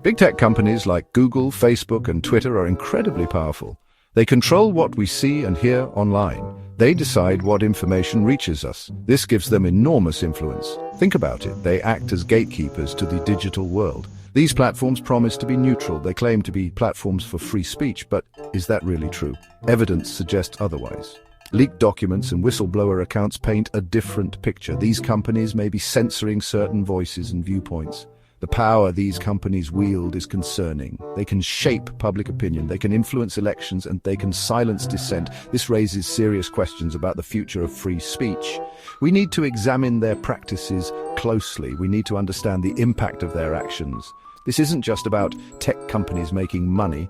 Big tech companies like Google, Facebook, and Twitter are incredibly powerful. They control what we see and hear online. They decide what information reaches us. This gives them enormous influence. Think about it. They act as gatekeepers to the digital world. These platforms promise to be neutral. They claim to be platforms for free speech, but is that really true? Evidence suggests otherwise. Leaked documents and whistleblower accounts paint a different picture. These companies may be censoring certain voices and viewpoints. The power these companies wield is concerning. They can shape public opinion, they can influence elections, and they can silence dissent. This raises serious questions about the future of free speech. We need to examine their practices closely. We need to understand the impact of their actions. This isn't just about tech companies making money.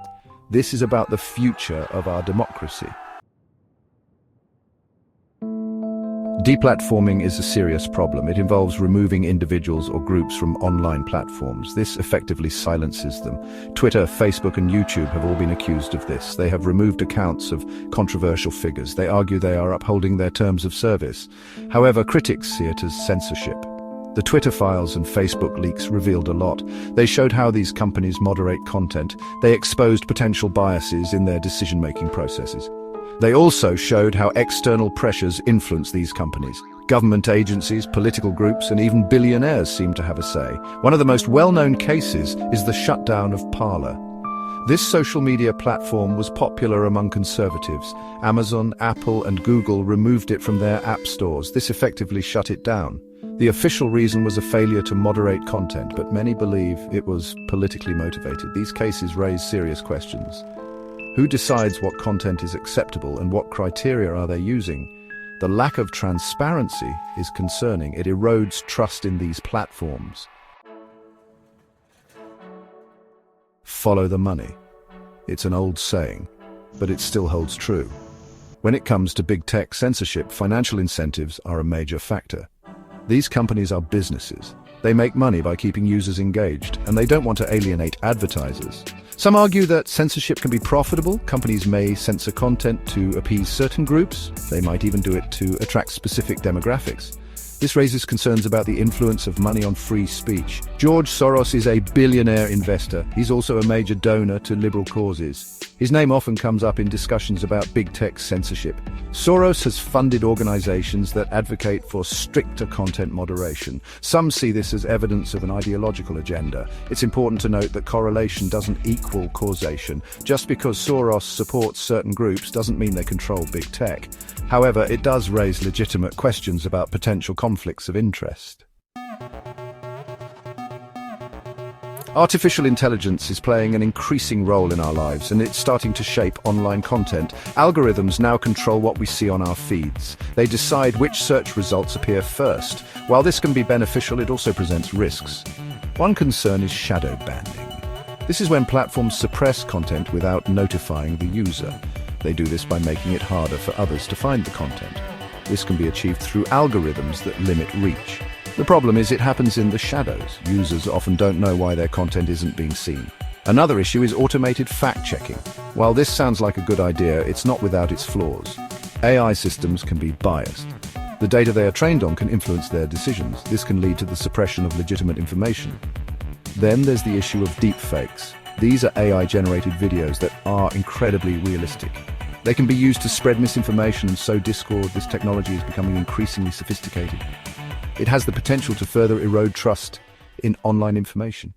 This is about the future of our democracy. Deplatforming is a serious problem. It involves removing individuals or groups from online platforms. This effectively silences them. Twitter, Facebook, and YouTube have all been accused of this. They have removed accounts of controversial figures. They argue they are upholding their terms of service. However, critics see it as censorship. The Twitter files and Facebook leaks revealed a lot. They showed how these companies moderate content. They exposed potential biases in their decision-making processes. They also showed how external pressures influence these companies. Government agencies, political groups, and even billionaires seem to have a say. One of the most well-known cases is the shutdown of Parler. This social media platform was popular among conservatives. Amazon, Apple, and Google removed it from their app stores. This effectively shut it down. The official reason was a failure to moderate content, but many believe it was politically motivated. These cases raise serious questions. Who decides what content is acceptable and what criteria are they using? The lack of transparency is concerning. It erodes trust in these platforms. Follow the money. It's an old saying, but it still holds true. When it comes to big tech censorship, financial incentives are a major factor. These companies are businesses. They make money by keeping users engaged, and they don't want to alienate advertisers. Some argue that censorship can be profitable. Companies may censor content to appease certain groups. They might even do it to attract specific demographics. This raises concerns about the influence of money on free speech. George Soros is a billionaire investor. He's also a major donor to liberal causes. His name often comes up in discussions about big tech censorship. Soros has funded organizations that advocate for stricter content moderation. Some see this as evidence of an ideological agenda. It's important to note that correlation doesn't equal causation. Just because Soros supports certain groups doesn't mean they control big tech. However, it does raise legitimate questions about potential conflicts of interest. Artificial intelligence is playing an increasing role in our lives, and it's starting to shape online content. Algorithms now control what we see on our feeds. They decide which search results appear first. While this can be beneficial, it also presents risks. One concern is shadow banning. This is when platforms suppress content without notifying the user. They do this by making it harder for others to find the content. This can be achieved through algorithms that limit reach. The problem is it happens in the shadows. Users often don't know why their content isn't being seen. Another issue is automated fact-checking. While this sounds like a good idea, it's not without its flaws. AI systems can be biased. The data they are trained on can influence their decisions. This can lead to the suppression of legitimate information. Then there's the issue of deepfakes. These are AI-generated videos that are incredibly realistic. They can be used to spread misinformation and sow discord. This technology is becoming increasingly sophisticated. It has the potential to further erode trust in online information.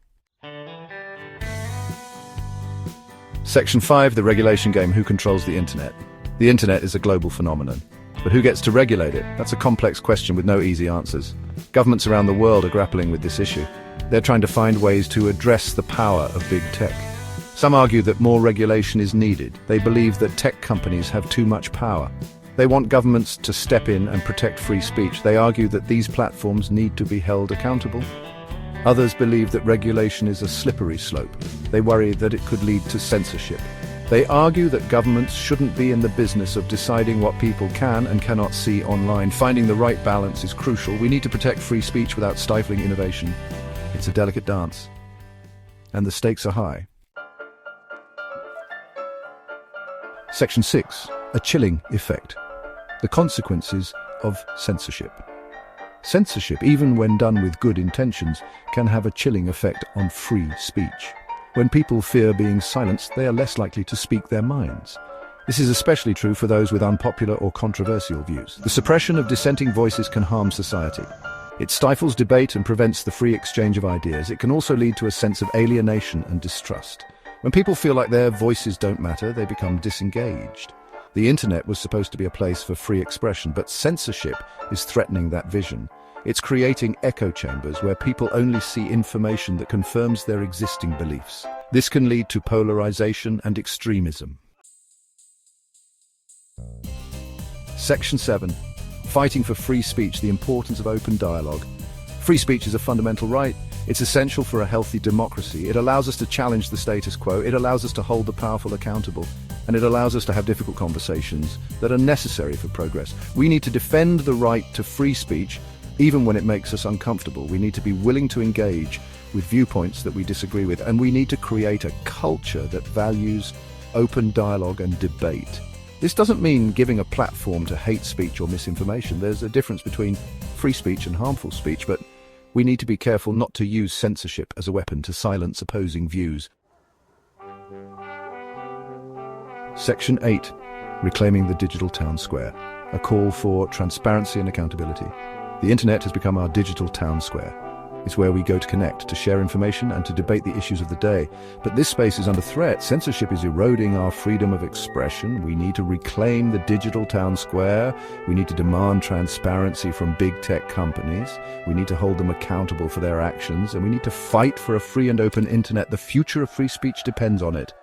Section 5, the regulation game. Who controls the internet? The internet is a global phenomenon. But who gets to regulate it? That's a complex question with no easy answers. Governments around the world are grappling with this issue. They're trying to find ways to address the power of big tech. Some argue that more regulation is needed. They believe that tech companies have too much power. They want governments to step in and protect free speech. They argue that these platforms need to be held accountable. Others believe that regulation is a slippery slope. They worry that it could lead to censorship. They argue that governments shouldn't be in the business of deciding what people can and cannot see online. Finding the right balance is crucial. We need to protect free speech without stifling innovation. It's a delicate dance, and the stakes are high. Section 6. A chilling effect. The consequences of censorship. Censorship, even when done with good intentions, can have a chilling effect on free speech. When people fear being silenced, they are less likely to speak their minds. This is especially true for those with unpopular or controversial views. The suppression of dissenting voices can harm society. It stifles debate and prevents the free exchange of ideas. It can also lead to a sense of alienation and distrust. When people feel like their voices don't matter, they become disengaged. The internet was supposed to be a place for free expression, but censorship is threatening that vision. It's creating echo chambers where people only see information that confirms their existing beliefs. This can lead to polarization and extremism. Section 7. Fighting for free speech, the importance of open dialogue. Free speech is a fundamental right. It's essential for a healthy democracy. It allows us to challenge the status quo. It allows us to hold the powerful accountable. And it allows us to have difficult conversations that are necessary for progress. We need to defend the right to free speech, even when it makes us uncomfortable. We need to be willing to engage with viewpoints that we disagree with. And we need to create a culture that values open dialogue and debate. This doesn't mean giving a platform to hate speech or misinformation. There's a difference between free speech and harmful speech, but we need to be careful not to use censorship as a weapon to silence opposing views. Section 8. Reclaiming the digital town square. A call for transparency and accountability. The internet has become our digital town square. It's where we go to connect, to share information, and to debate the issues of the day. But this space is under threat. Censorship is eroding our freedom of expression. We need to reclaim the digital town square. We need to demand transparency from big tech companies. We need to hold them accountable for their actions, and we need to fight for a free and open internet. The future of free speech depends on it.